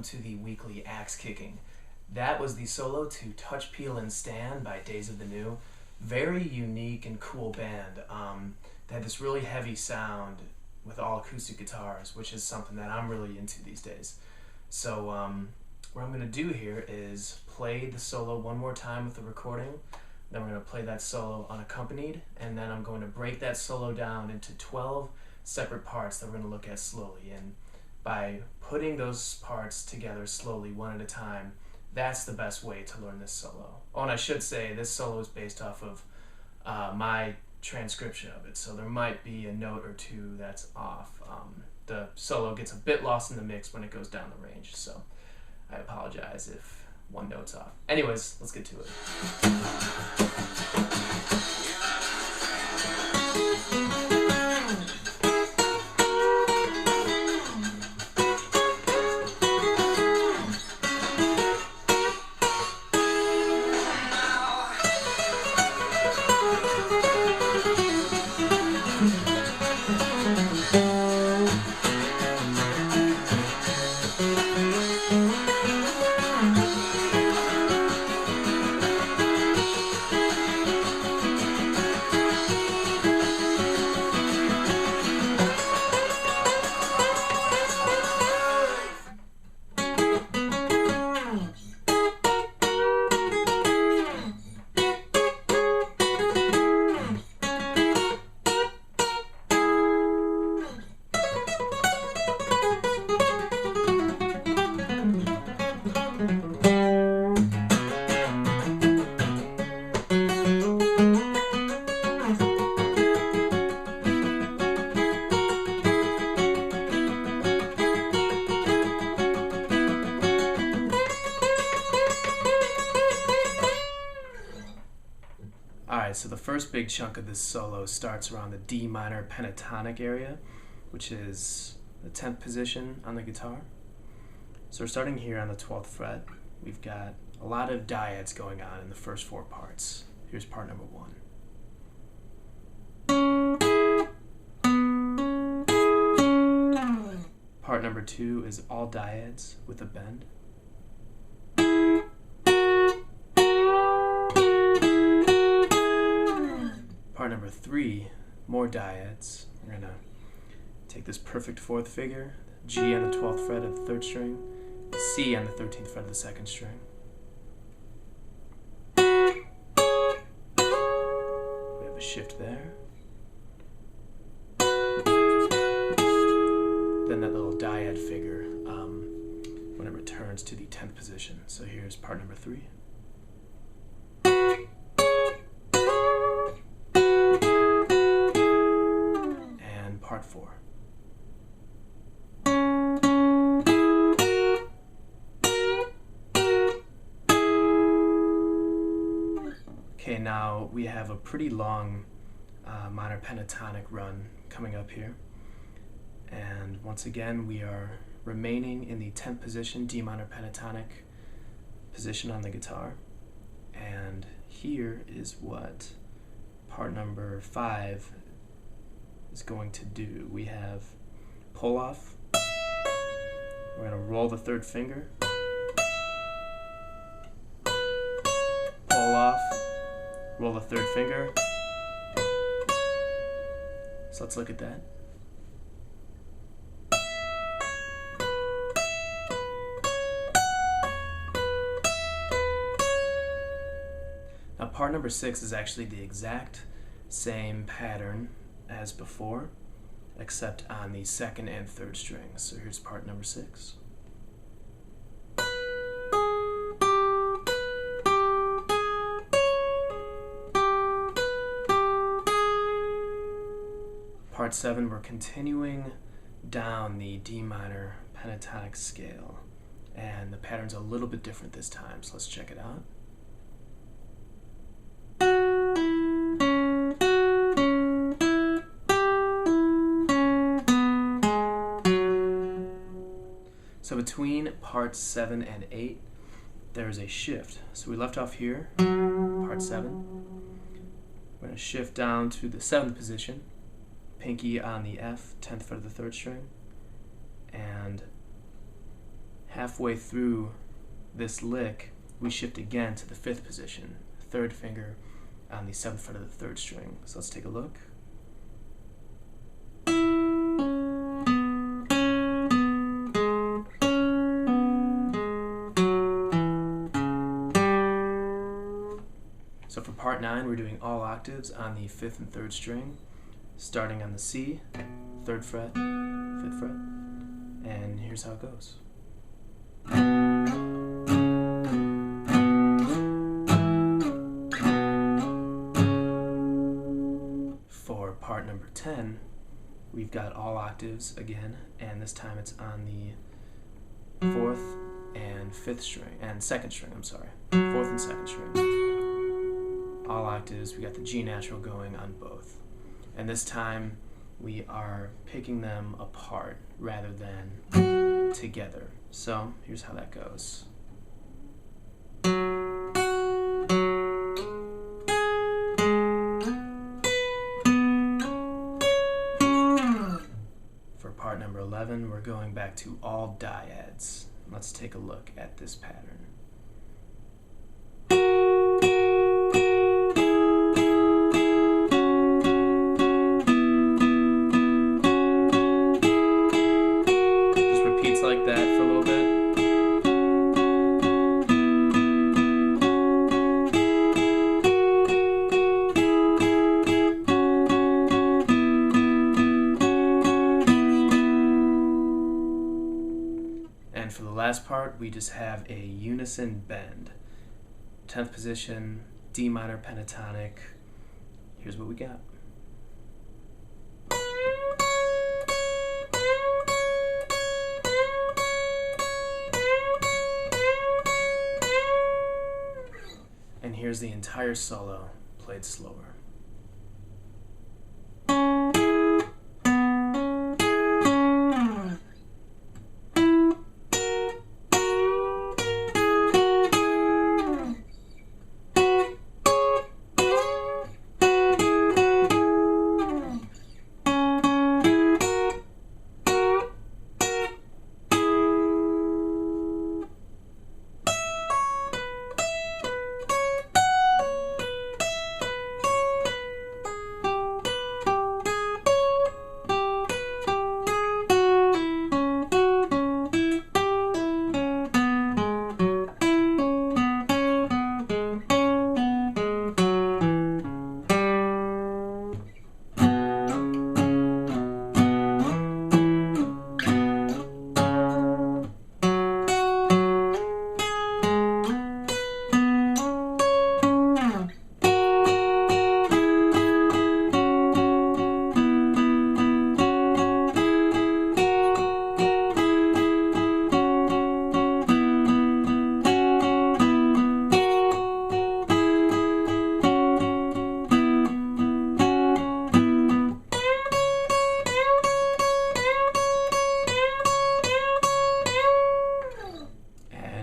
welcome to the weekly Axe Kicking. That was the solo to Touch, Peel, and Stand by Days of the New. Very unique and cool band. They had this really heavy sound with all acoustic guitars, which is something that I'm really into these days. So what I'm going to do here is play the solo one more time with the recording, then we're going to play that solo unaccompanied, and then I'm going to break that solo down into 12 separate parts that we're going to look at slowly. And by putting those parts together slowly, one at a time, that's the best way to learn this solo. Oh, and I should say, this solo is based off of my transcription of it, so there might be a note or two that's off. The solo gets a bit lost in the mix when it goes down the range, so I apologize if one note's off. Anyways, let's get to it. Alright, so the first big chunk of this solo starts around the D minor pentatonic area, which is the 10th position on the guitar. So we're starting here on the 12th fret. We've got a lot of dyads going on in the first four parts. Here's part number 1. Part number 2 is all dyads with a bend. Part number 3, more dyads. We're going to take this perfect fourth figure, G on the 12th fret of the 3rd string, C on the 13th fret of the 2nd string. We have a shift there. Then that little dyad figure when it returns to the 10th position. So here's part number 3. Part 4. Okay, now we have a pretty long minor pentatonic run coming up here. And once again, we are remaining in the 10th position, D minor pentatonic position on the guitar. And here is what part number 5 is going to do. We have pull off. We're going to roll the 3rd finger. Pull off. Roll the 3rd finger. So let's look at that. Now part number 6 is actually the exact same pattern as before, except on the 2nd and 3rd strings. So here's part number 6. Part 7, we're continuing down the D minor pentatonic scale, and the pattern's a little bit different this time, so let's check it out. So between parts 7 and 8, there's a shift. So we left off here, part 7. We're going to shift down to the 7th position, pinky on the F, 10th fret of the 3rd string, and halfway through this lick, we shift again to the 5th position, 3rd finger on the 7th fret of the 3rd string. So let's take a look. So for part 9, we're doing all octaves on the 5th and 3rd string, starting on the C, 3rd fret, 5th fret, and here's how it goes. For part number 10, we've got all octaves again, and this time it's on the 4th and 5th string, and 2nd string, 4th and 2nd string. All octaves, we got the G natural going on both. And this time we are picking them apart rather than together. So here's how that goes. For part number 11, we're going back to all dyads. Let's take a look at this pattern. Like that for a little bit. And for the last part, we just have a unison bend. 10th position, D minor pentatonic. Here's what we got. And here's the entire solo played slower.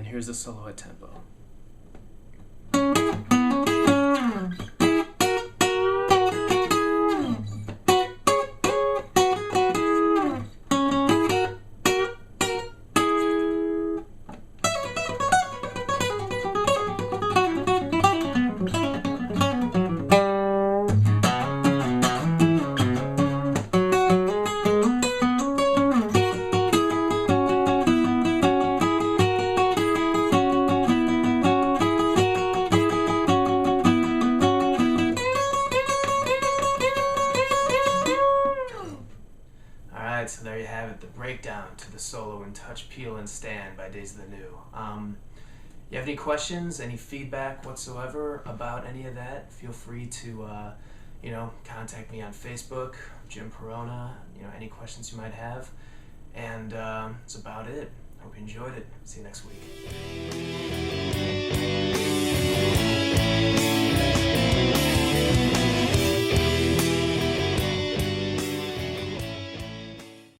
Here's the solo at tempo. So there you have it, the breakdown to the solo in Touch, Peel, and Stand by Days of the New. You have any questions, any feedback whatsoever about any of that, feel free to contact me on Facebook, Jim Perona, any questions you might have. And that's about it. Hope you enjoyed it. See you next week.